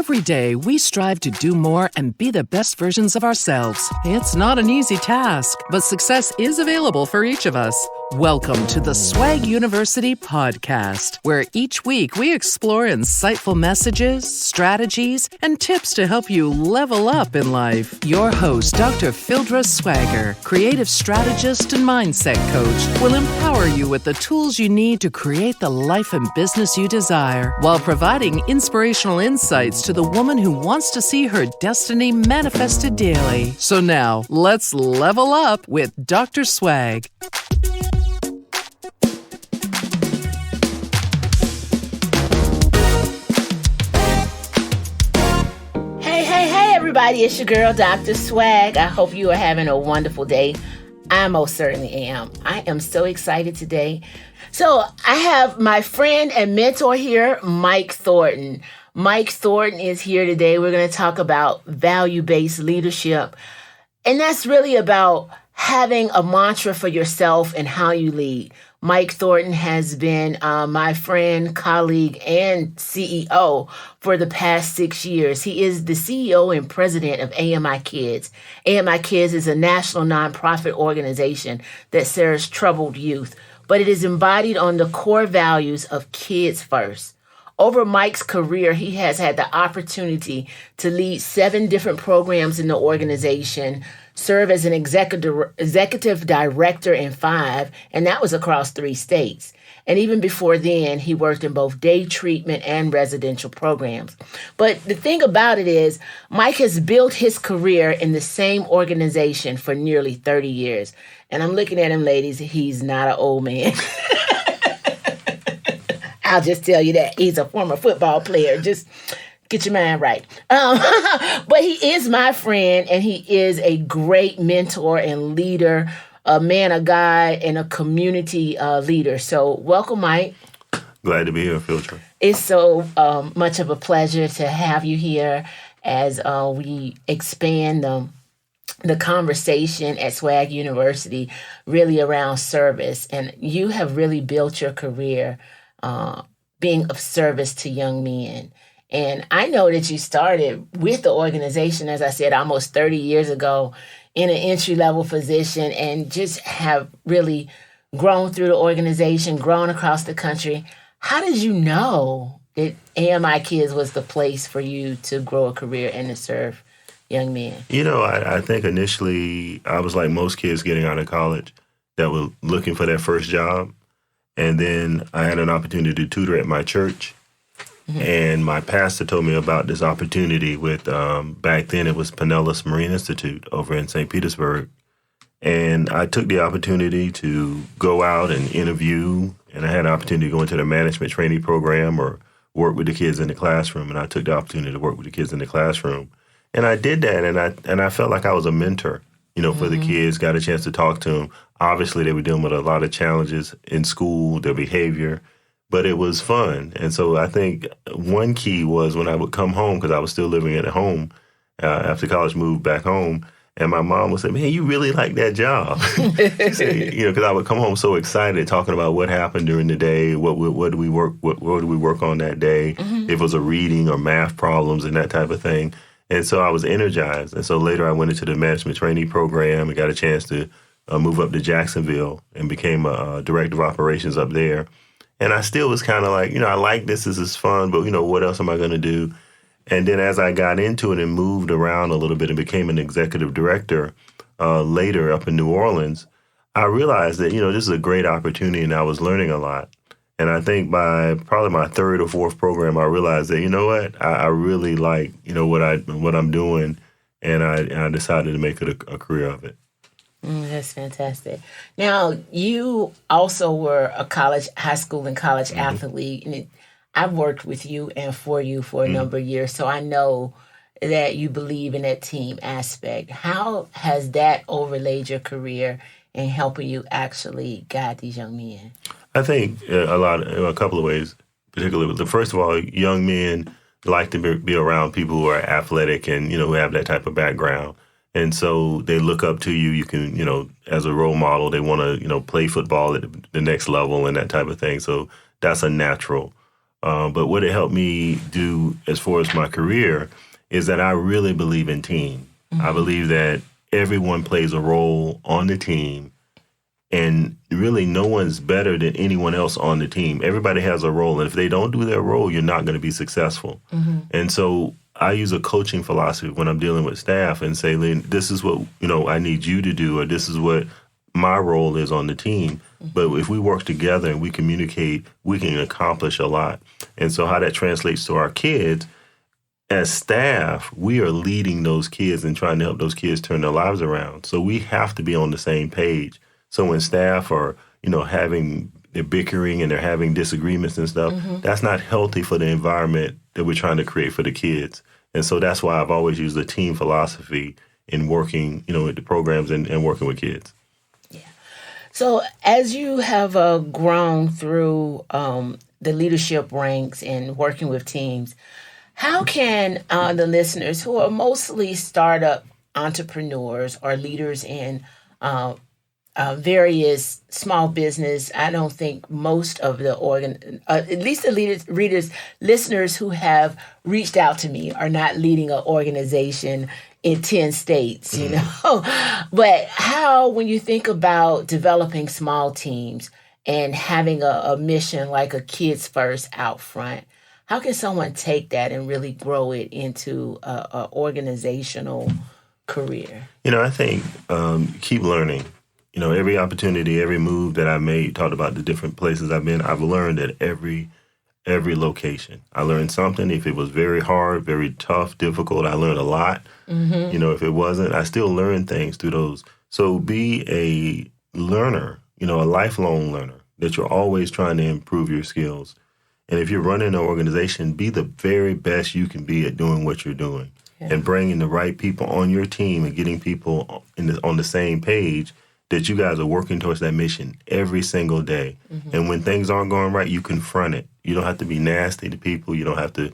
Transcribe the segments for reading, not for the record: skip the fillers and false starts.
Every day, we strive to do more and be the best versions of ourselves. It's not an easy task, but success is available for each of us. Welcome to the Swag University podcast, where each week we explore insightful messages, strategies, and tips to help you level up in life. Your host, Dr. Phildra Swagger, creative strategist and mindset coach, will empower you with the tools you need to create the life and business you desire, while providing inspirational insights to the woman who wants to see her destiny manifested daily. So now, let's level up with Dr. Swag. Hey, everybody, it's your girl, Dr. Swag. I hope you are having a wonderful day. I most certainly am. I am so excited today. So I have my friend and mentor here, Mike Thornton. Mike Thornton is here today. We're going to talk about value-based leadership. And that's really about having a mantra for yourself and how you lead. Mike Thornton has been my friend, colleague, and CEO for the past 6 years. He is the CEO and president of AMIkids. AMIkids is a national nonprofit organization that serves troubled youth, but it is embodied on the core values of kids first. Over Mike's career, he has had the opportunity to lead 7 different programs in the organization, serve as an executive director in 5, and that was across 3 states. And even before then, he worked in both day treatment and residential programs. But the thing about it is, Mike has built his career in the same organization for nearly 30 years. And I'm looking at him, ladies, he's not an old man. I'll just tell you that. He's a former football player. Just get your mind right. But he is my friend, and he is a great mentor and leader, a man of God, and a community leader. So welcome, Mike. Glad to be here, Phildra. It's so much of a pleasure to have you here as we expand the conversation at Swag University really around service. And you have really built your career being of service to young men. And I know that you started with the organization, as I said, almost 30 years ago in an entry-level position, and just have really grown through the organization, grown across the country. How did you know that AMIkids was the place for you to grow a career and to serve young men? You know, I think initially I was like most kids getting out of college that were looking for their first job. And then I had an opportunity to tutor at my church. Mm-hmm. And my pastor told me about this opportunity with, back then it was Pinellas Marine Institute over in St. Petersburg. And I took the opportunity to go out and interview, and I had an opportunity to go into the management training program or work with the kids in the classroom. And I took the opportunity to work with the kids in the classroom. And I did that, and I felt like I was a mentor, you know, for the kids, got a chance to talk to them. Obviously, they were dealing with a lot of challenges in school, their behavior, but it was fun. And so I think one key was when I would come home, because I was still living at home after college, moved back home, and my mom would say, "Man, you really like that job." So, you know, because I would come home so excited, talking about what happened during the day, what do we work on that day, if it was a reading or math problems and that type of thing. And so I was energized. And so later I went into the management training program and got a chance to move up to Jacksonville and became a director of operations up there. And I still was kind of like, you know, I like this is fun, but, you know, what else am I going to do? And then as I got into it and moved around a little bit and became an executive director later up in New Orleans, I realized that, you know, this is a great opportunity and I was learning a lot. And I think by probably my 3rd or 4th program, I realized that, you know what, I really like, you know, what I'm doing, and I decided to make it a career of it. That's fantastic. Now, you also were a high school and college athlete, and I've worked with you and for you for a number of years, so I know that you believe in that team aspect. How has that overlaid your career in helping you actually guide these young men? I think a couple of ways, particularly. First of all, young men like to be around people who are athletic and, you know, who have that type of background. And so they look up to you. You can, you know, as a role model, they want to, you know, play football at the next level and that type of thing. So that's a natural. But what it helped me do as far as my career is that I really believe in team. I believe that everyone plays a role on the team, and really no one's better than anyone else on the team. Everybody has a role, and if they don't do their role, you're not going to be successful. And so I use a coaching philosophy when I'm dealing with staff and say, Lynn, this is what I need you to do, or this is what my role is on the team. But if we work together and we communicate, we can accomplish a lot. And so how that translates to our kids, as staff, we are leading those kids and trying to help those kids turn their lives around. So we have to be on the same page. So when staff are, they're bickering and they're having disagreements and stuff, that's not healthy for the environment that we're trying to create for the kids. And so that's why I've always used the team philosophy in working, with the programs and working with kids. Yeah. So as you have grown through the leadership ranks and working with teams, how can the listeners who are mostly startup entrepreneurs or leaders in various small business, I don't think most of the at least the listeners who have reached out to me are not leading an organization in 10 states, But how, when you think about developing small teams and having a mission like a Kids First out front, how can someone take that and really grow it into an organizational career? I think keep learning. Every opportunity, every move that I made, talked about the different places I've been, I've learned at every location. I learned something. If it was very hard, very tough, difficult, I learned a lot. If it wasn't, I still learned things through those. So be a learner, a lifelong learner, that you're always trying to improve your skills. And if you're running an organization, be the very best you can be at doing what you're doing. And bringing the right people on your team and getting people on the same page, that you guys are working towards that mission every single day. And when things aren't going right, you confront it. You don't have to be nasty to people. You don't have to,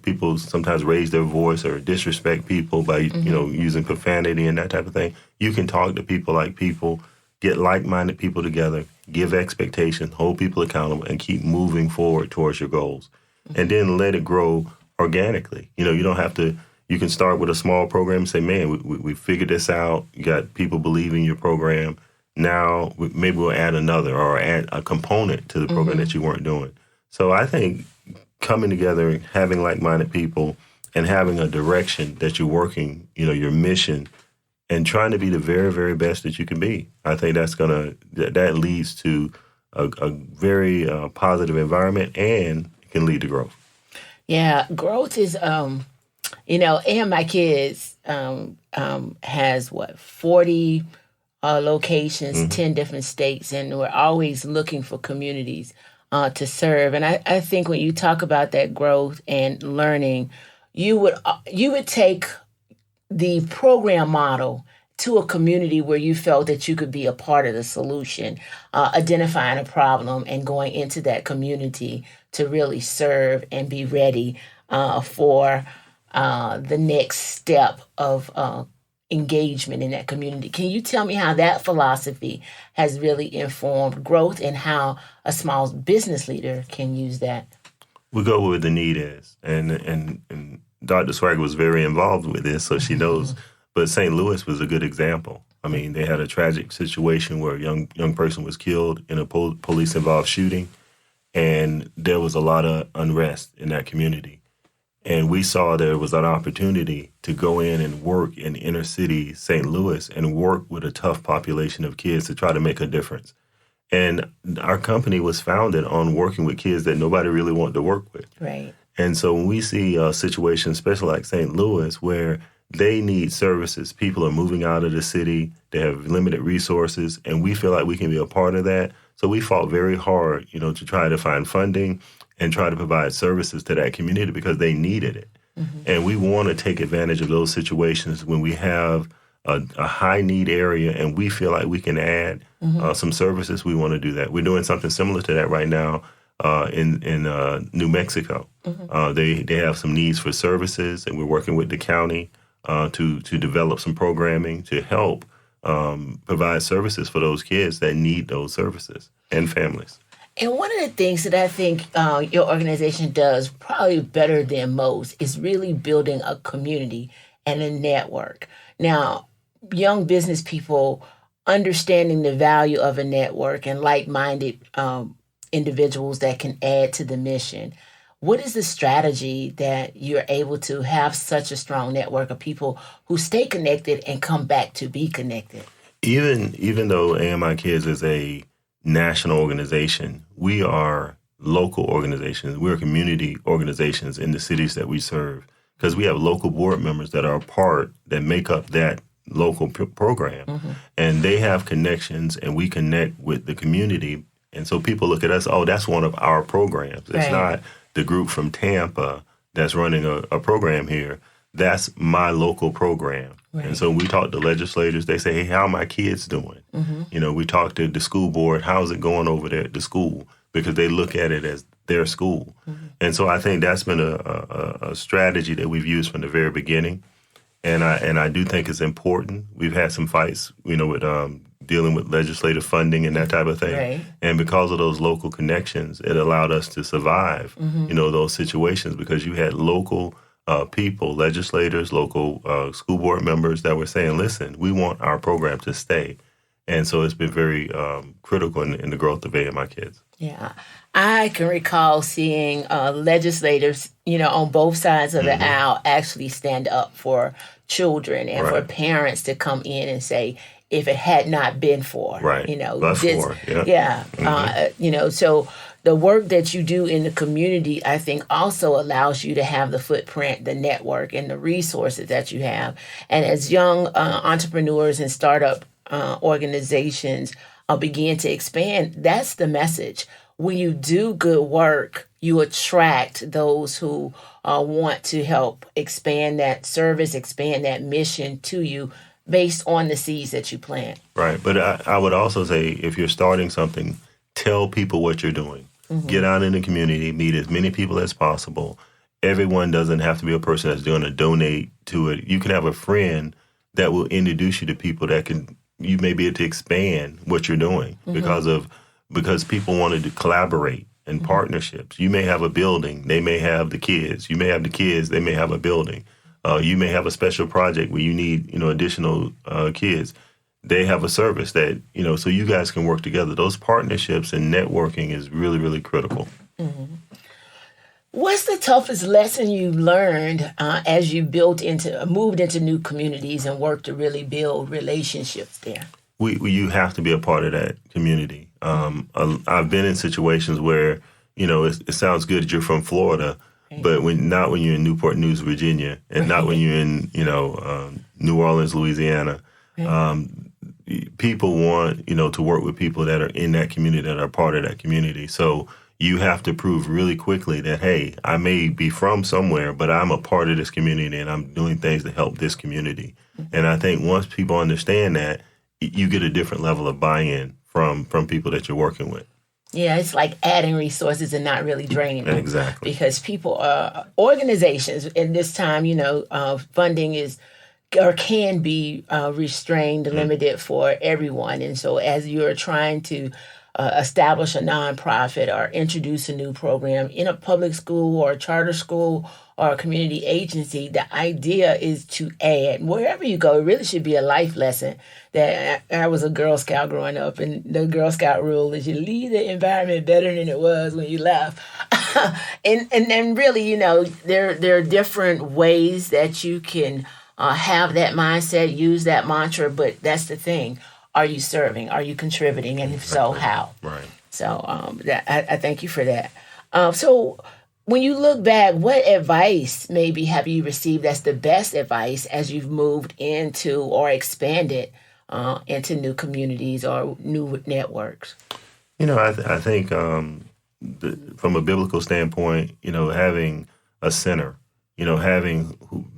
people sometimes raise their voice or disrespect people by, using profanity and that type of thing. You can talk to people like people, get like-minded people together, give expectations, hold people accountable, and keep moving forward towards your goals. And then let it grow organically. You don't have to. You can start with a small program and say, man, we figured this out. You got people believing your program. Now maybe we'll add another or add a component to the program that you weren't doing. So I think coming together, having like-minded people, and having a direction that you're working, your mission, and trying to be the very, very best that you can be. I think that leads to a very positive environment, and it can lead to growth. Yeah, growth is... AMIkids has 40 locations, 10 different states, and we're always looking for communities to serve. And I think when you talk about that growth and learning, you would take the program model to a community where you felt that you could be a part of the solution, identifying a problem and going into that community to really serve and be ready for the next step of engagement in that community. Can you tell me how that philosophy has really informed growth and how a small business leader can use that? We go where the need is. And Dr. Swagger was very involved with this, so she knows. But St. Louis was a good example. I mean, they had a tragic situation where a young person was killed in a police-involved shooting, and there was a lot of unrest in that community. And we saw there was an opportunity to go in and work in inner city St. Louis and work with a tough population of kids to try to make a difference. And our company was founded on working with kids that nobody really wanted to work with. Right. And so when we see a situation, especially like St. Louis, where they need services, people are moving out of the city, they have limited resources, and we feel like we can be a part of that. So we fought very hard, to try to find funding and try to provide services to that community because they needed it. And we want to take advantage of those situations when we have a high need area and we feel like we can add some services. We want to do that. We're doing something similar to that right now in New Mexico. They have some needs for services, and we're working with the county to develop some programming to help provide services for those kids that need those services and families. And one of the things that I think your organization does probably better than most is really building a community and a network. Now, young business people understanding the value of a network and like-minded individuals that can add to the mission. What is the strategy that you're able to have such a strong network of people who stay connected and come back to be connected? Even though AMIkids is a national organization, we are local organizations. We're community organizations in the cities that we serve because we have local board members that are a part that make up that local program. Mm-hmm. And they have connections and we connect with the community. And so people look at us, oh, that's one of our programs. It's not the group from Tampa that's running a program here. That's my local program. Right. And so we talk to legislators. They say, hey, how are my kids doing? Mm-hmm. You know, we talk to the school board. How's it going over there at the school? Because they look at it as their school. Mm-hmm. And so I think that's been a strategy that we've used from the very beginning. And I do think it's important. We've had some fights, you know, with dealing with legislative funding and that type of thing. Right. And because of those local connections, it allowed us to survive, you know, those situations because you had local people, legislators, local school board members that were saying, listen, we want our program to stay. And so it's been very critical in the growth of AMIkids. Yeah. I can recall seeing legislators, you know, on both sides of the aisle actually stand up for children and for parents to come in and say, if it had not been for, you know, you know, so the work that you do in the community, I think also allows you to have the footprint, the network, and the resources that you have. And as young entrepreneurs and startup organizations begin to expand, that's the message. When you do good work, you attract those who want to help expand that service, expand that mission to you based on the seeds that you plant. Right. But I would also say if you're starting something, tell people what you're doing. Mm-hmm. Get out in the community, meet as many people as possible. Everyone doesn't have to be a person that's going to donate to it. You can have a friend that will introduce you to people that you may be able to expand what you're doing because people wanted to collaborate and partnerships. You may have a building, they may have the kids. You may have the kids, they may have a building. You may have a special project where you need, you know, additional kids. They have a service that, you know, so you guys can work together. Those partnerships and networking is really, really critical. Mm-hmm. What's the toughest lesson you learned as you moved into new communities and worked to really build relationships there? You have to be a part of that community. I've been in situations where, you know, it sounds good that you're from Florida, but not when you're in Newport News, Virginia, and not when you're in, you know, New Orleans, Louisiana. People want, you know, to work with people that are in that community, that are part of that community. So you have to prove really quickly that, hey, I may be from somewhere, but I'm a part of this community and I'm doing things to help this community. And I think once people understand that, you get a different level of buy-in from people that you're working with. Yeah, it's like adding resources and not really draining them. Exactly. Because people, organizations, in this time, you know, funding is or can be restrained, limited for everyone. And so as you're trying to establish a nonprofit or introduce a new program in a public school or a charter school or a community agency, the idea is to add. Wherever you go, it really should be a life lesson. That I was a Girl Scout growing up, and the Girl Scout rule is you leave the environment better than it was when you left. and then really, you know, there are different ways that you can have that mindset, use that mantra, but that's the thing. Are you serving? Are you contributing? And if so, how? Right. So I thank you for that. So when you look back, what advice maybe have you received that's the best advice as you've moved into or expanded into new communities or new networks? You know, I think from a biblical standpoint, you know, having a center, you know,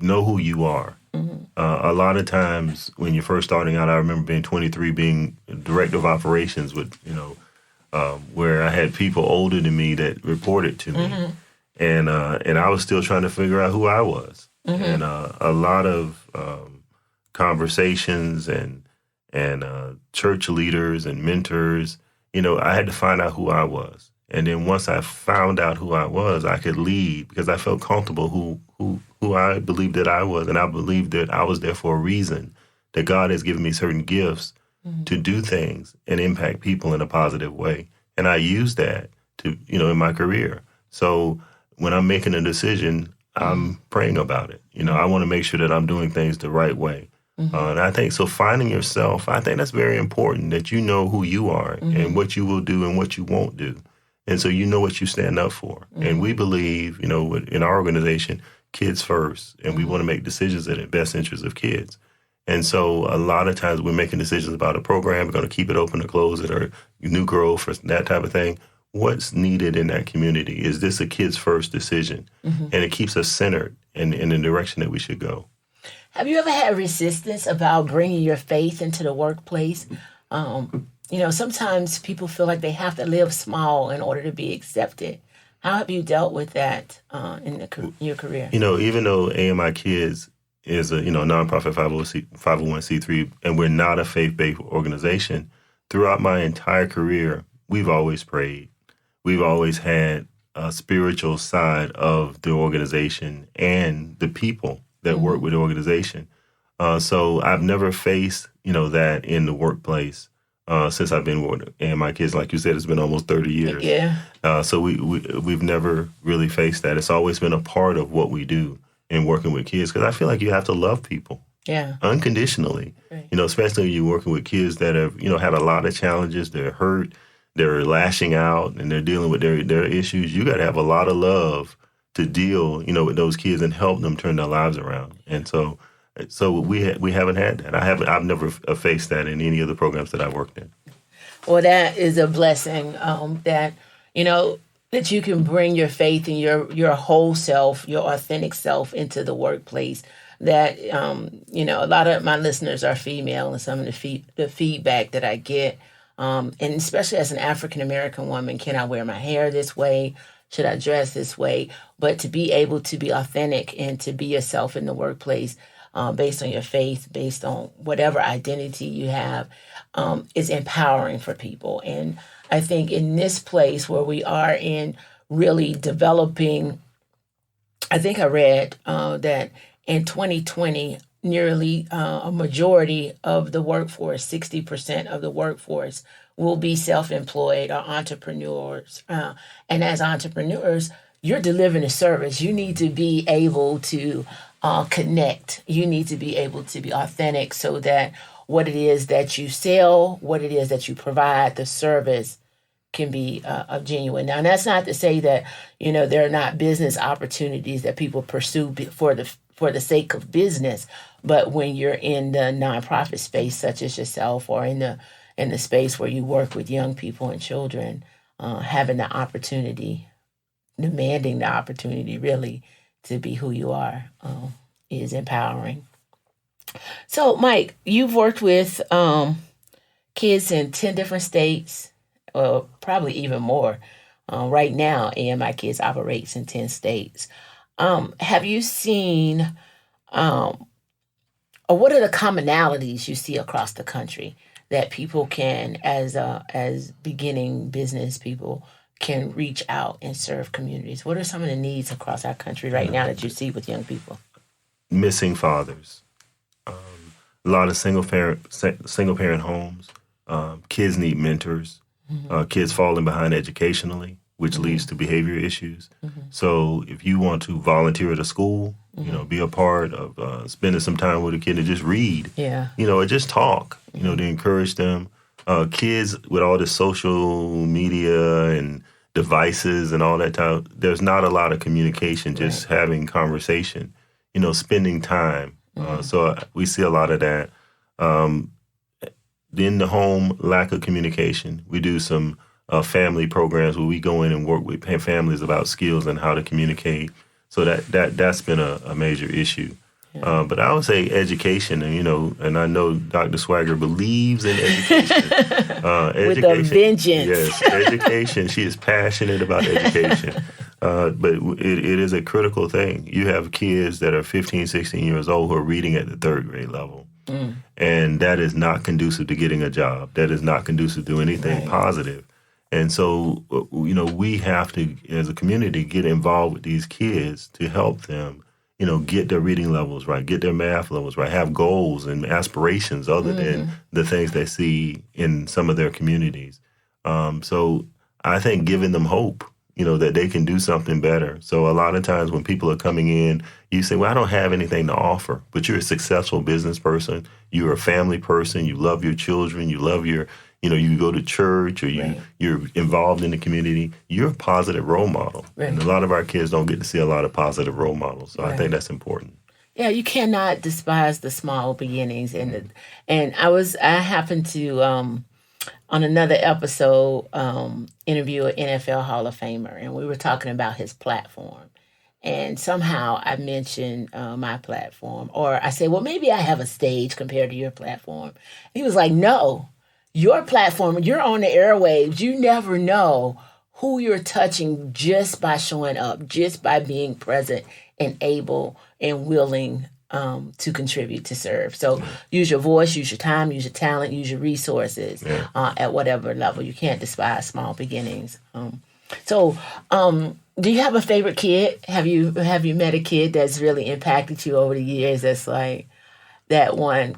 know who you are. Mm-hmm. A lot of times when you're first starting out, I remember being 23, being director of operations with, you know, where I had people older than me that reported to me. And I was still trying to figure out who I was. And a lot of conversations and church leaders and mentors I had to find out who I was. And then once I found out who I was, I could lead because I felt comfortable who I believed that I was. And I believed that I was there for a reason, that God has given me certain gifts to do things and impact people in a positive way. And I use that to, in my career. So when I'm making a decision, I'm praying about it. I want to make sure that I'm doing things the right way. And I think so finding yourself, I think that's very important, that you know who you are and what you will do and what you won't do. And so you know what you stand up for. And we believe, in our organization, kids first. And we want to make decisions in the best interest of kids. And so a lot of times we're making decisions about a program, we're going to keep it open or close it or new growth or that type of thing. What's needed in that community? Is this a kids first decision? And it keeps us centered in the direction that we should go. Have you ever had resistance about bringing your faith into the workplace? Sometimes people feel like they have to live small in order to be accepted. How have you dealt with that in your career? Even though AMIkids is a nonprofit 501c3, and we're not a faith-based organization, throughout my entire career, we've always prayed. We've always had a spiritual side of the organization and the people that work with the organization. So I've never faced, that in the workplace since I've been with AMIkids. Like you said, it's been almost 30 years. Yeah. So we've never really faced that. It's always been a part of what we do in working with kids, because I feel like you have to love people. Yeah. Unconditionally. Right. Especially when you're working with kids that have, had a lot of challenges. They're hurt, they're lashing out, and they're dealing with their issues. You got to have a lot of love to deal, with those kids and help them turn their lives around. And so we haven't had that. I've never faced that in any of the programs that I've worked in. Well, that is a blessing. That you can bring your faith and your whole self, your authentic self, into the workplace. That a lot of my listeners are female, and some of the feedback that I get, and especially as an African American woman, can I wear my hair this way? Should I dress this way? But to be able to be authentic and to be yourself in the workplace, based on your faith, based on whatever identity you have, is empowering for people. And I think in this place where we are in really developing, I think I read that in 2020, nearly a majority of the workforce, 60% of the workforce, will be self-employed or entrepreneurs. And as entrepreneurs, you're delivering a service. You need to be able to connect. You need to be able to be authentic so that what it is that you sell, what it is that you provide, the service can be genuine. Now, that's not to say that, there are not business opportunities that people pursue for the sake of business. But when you're in the nonprofit space, such as yourself, or in the space where you work with young people and children, having the opportunity, demanding the opportunity really to be who you are is empowering. So, Mike, you've worked with kids in 10 different states, probably even more. Right now, AMIkids operates in 10 states. Have you seen, or what are the commonalities you see across the country that people can, as beginning business people, can reach out and serve communities? What are some of the needs across our country right now that you see with young people? Missing fathers, a lot of single parent homes. Kids need mentors. Kids falling behind educationally, which leads to behavior issues. So if you want to volunteer at a school, be a part of spending some time with a kid and just read, or just talk, to encourage them. Kids with all this social media and devices and all that time, there's not a lot of communication, just having conversation, spending time. So we see a lot of that. In the home, lack of communication. We do some family programs where we go in and work with families about skills and how to communicate. So that's been a major issue. But I would say education, and I know Dr. Swagger believes in education. With a vengeance. Yes, education. She is passionate about education. But it is a critical thing. You have kids that are 15, 16 years old who are reading at the third grade level. And that is not conducive to getting a job. That is not conducive to anything positive. And so, we have to, as a community, get involved with these kids to help them, get their reading levels right, get their math levels right, have goals and aspirations other than the things they see in some of their communities. So I think giving them hope, that they can do something better. So a lot of times when people are coming in, you say, well, I don't have anything to offer, but you're a successful business person. You're a family person. You love your children. You love your, you go to church or you're involved in the community. You're a positive role model. Right. And a lot of our kids don't get to see a lot of positive role models. So I think that's important. Yeah, you cannot despise the small beginnings. And I happened to, on another episode, interview an NFL Hall of Famer, and we were talking about his platform. And somehow I mentioned my platform, or I said, well, maybe I have a stage compared to your platform. He was like, no, your platform, you're on the airwaves. You never know who you're touching just by showing up, just by being present and able and willing to contribute, to serve. So use your voice, use your time, use your talent, use your resources at whatever level. You can't despise small beginnings. Do you have a favorite kid? Have you met a kid that's really impacted you over the years? That's like that one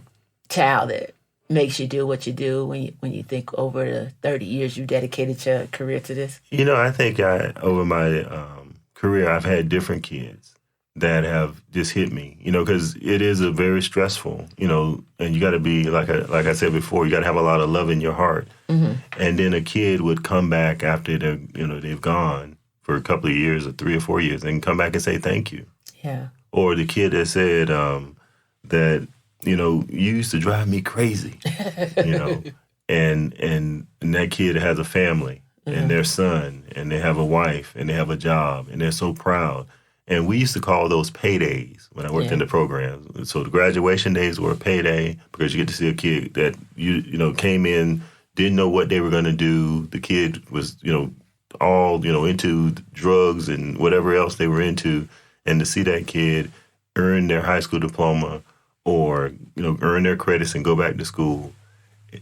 child that makes you do what you do when you think over the 30 years you dedicated your career to this? I think over my career, I've had different kids that have just hit me, because it is a very stressful, and you got to be, like I said before, you got to have a lot of love in your heart. Mm-hmm. And then a kid would come back after they've gone for a couple of years or 3 or 4 years and come back and say thank you. Yeah. Or the kid that said that, you used to drive me crazy, and that kid has a family and their son, and they have a wife and they have a job and they're so proud. And we used to call those paydays when I worked in the program. So the graduation days were a payday because you get to see a kid that came in, didn't know what they were going to do. The kid was all into drugs and whatever else they were into, and to see that kid earn their high school diploma or earn their credits and go back to school,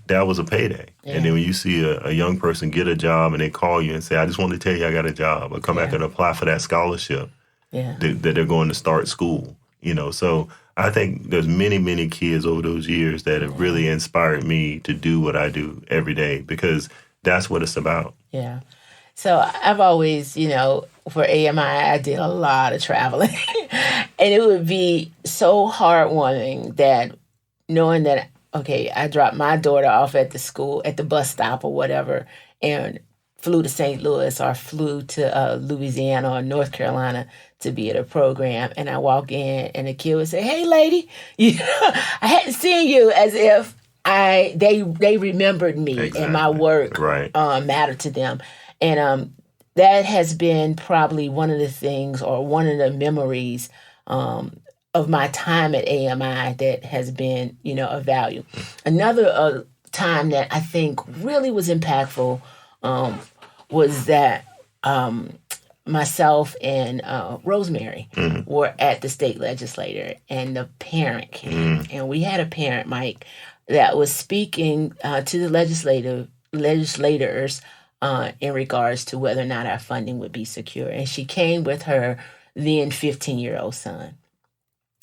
that was a payday. Yeah. And then when you see a young person get a job and they call you and say, I just want to tell you I got a job, or come back and apply for that scholarship. That they're going to start school, So I think there's many, many kids over those years that have really inspired me to do what I do every day, because that's what it's about. Yeah. So I've always, for AMI, I did a lot of traveling. And it would be so heartwarming that knowing that, okay, I dropped my daughter off at the bus stop or whatever, and flew to St. Louis or flew to Louisiana or North Carolina to be at a program, and I walk in and the kid would say, hey, lady, I hadn't seen you, as if they remembered me and my work mattered to them. And that has been probably one of the things, or one of the memories of my time at AMI that has been, of value. Another time that I think really was impactful was that myself and Rosemary were at the state legislature, and the parent came. And we had a parent, Mike, that was speaking to the legislators in regards to whether or not our funding would be secure. And she came with her then 15-year-old son.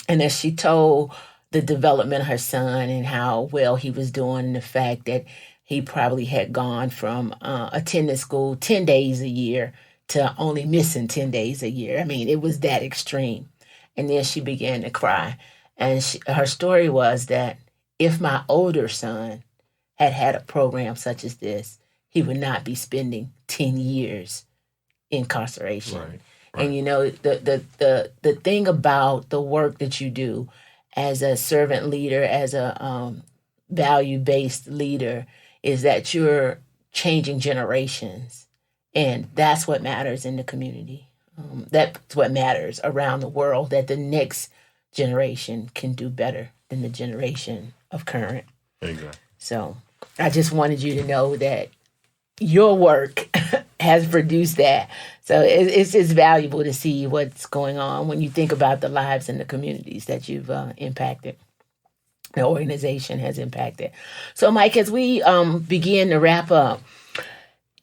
And as she told the development of her son and how well he was doing, and the fact that he probably had gone from attending school 10 days a year to only missing 10 days a year. I mean, it was that extreme. And then she began to cry. And her story was that if my older son had had a program such as this, he would not be spending 10 years incarceration. Right. And, the thing about the work that you do as a servant leader, as a value-based leader, is that you're changing generations. And that's what matters in the community. That's what matters around the world, that the next generation can do better than the generation of current. Exactly. So I just wanted you to know that your work has produced that. So it's valuable to see what's going on when you think about the lives and the communities that you've impacted. the organization has impacted. So, Mike, as we begin to wrap up,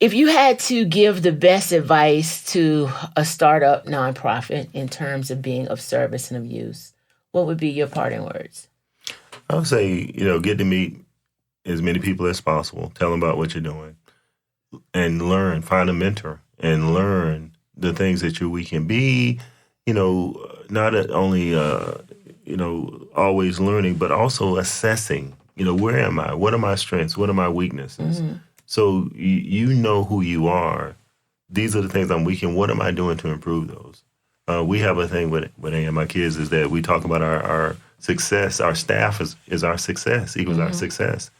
if you had to give the best advice to a startup nonprofit in terms of being of service and of use, what would be your parting words? I would say, get to meet as many people as possible. Tell them about what you're doing and learn. Find a mentor and learn the things that you're weak in. Be, not only, always learning, but also assessing, where am I? What are my strengths? What are my weaknesses? Mm-hmm. So you know who you are. These are the things I'm weak in. What am I doing to improve those? We have a thing with AMIkids is that we talk about our success. Our staff is our success, equals our success.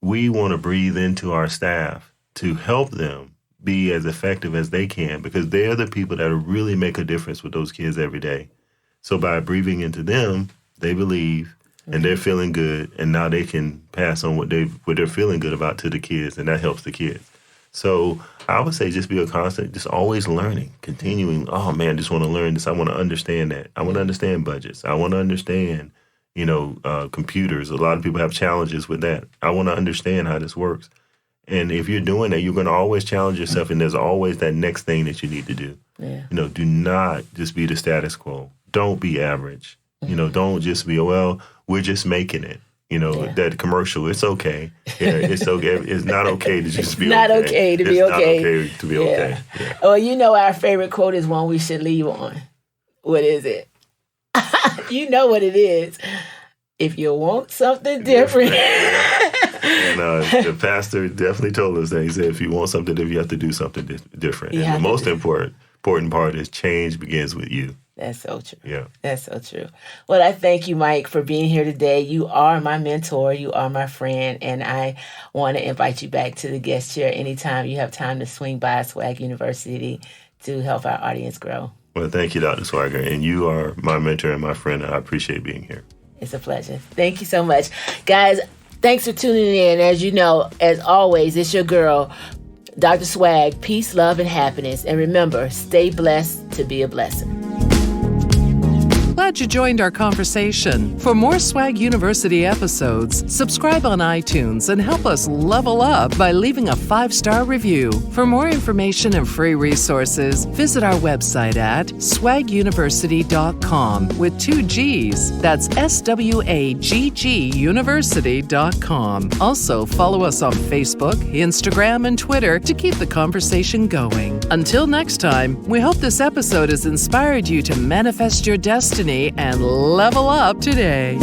We want to breathe into our staff to help them be as effective as they can, because they're the people that really make a difference with those kids every day. So by breathing into them, they believe and they're feeling good, and now they can pass on what they're feeling good about to the kids, and that helps the kids. So I would say just be a constant, just always learning, continuing. Oh man, just want to learn this. I want to understand that. I want to understand budgets. I want to understand, computers. A lot of people have challenges with that. I want to understand how this works. And if you're doing that, you're going to always challenge yourself, and there's always that next thing that you need to do. Yeah. Do not just be the status quo. Don't be average. Don't just be, we're just making it. That commercial, it's okay. Yeah, it's okay. It's not okay to just be okay. Not okay to be okay. It's not okay to be okay. Yeah. Well, our favorite quote is one we should leave on. What is it? You know what it is. If you want something different. And the pastor definitely told us that. He said, if you want something different, you have to do something different. And the most important part is change begins with you. That's so true. Yeah. That's so true. Well, I thank you, Mike, for being here today. You are my mentor. You are my friend. And I want to invite you back to the guest chair anytime you have time to swing by Swag University to help our audience grow. Well, thank you, Dr. Swagger. And you are my mentor and my friend. And I appreciate being here. It's a pleasure. Thank you so much. Guys, thanks for tuning in. As you know, as always, it's your girl, Dr. Swag. Peace, love, and happiness. And remember, stay blessed to be a blessing. Glad you joined our conversation. For more Swag University episodes, subscribe on iTunes and help us level up by leaving a 5-star review. For more information and free resources, visit our website at swaguniversity.com with 2 G's. That's SWAGG University.com. Also, follow us on Facebook, Instagram, and Twitter to keep the conversation going. Until next time, we hope this episode has inspired you to manifest your destiny and level up today.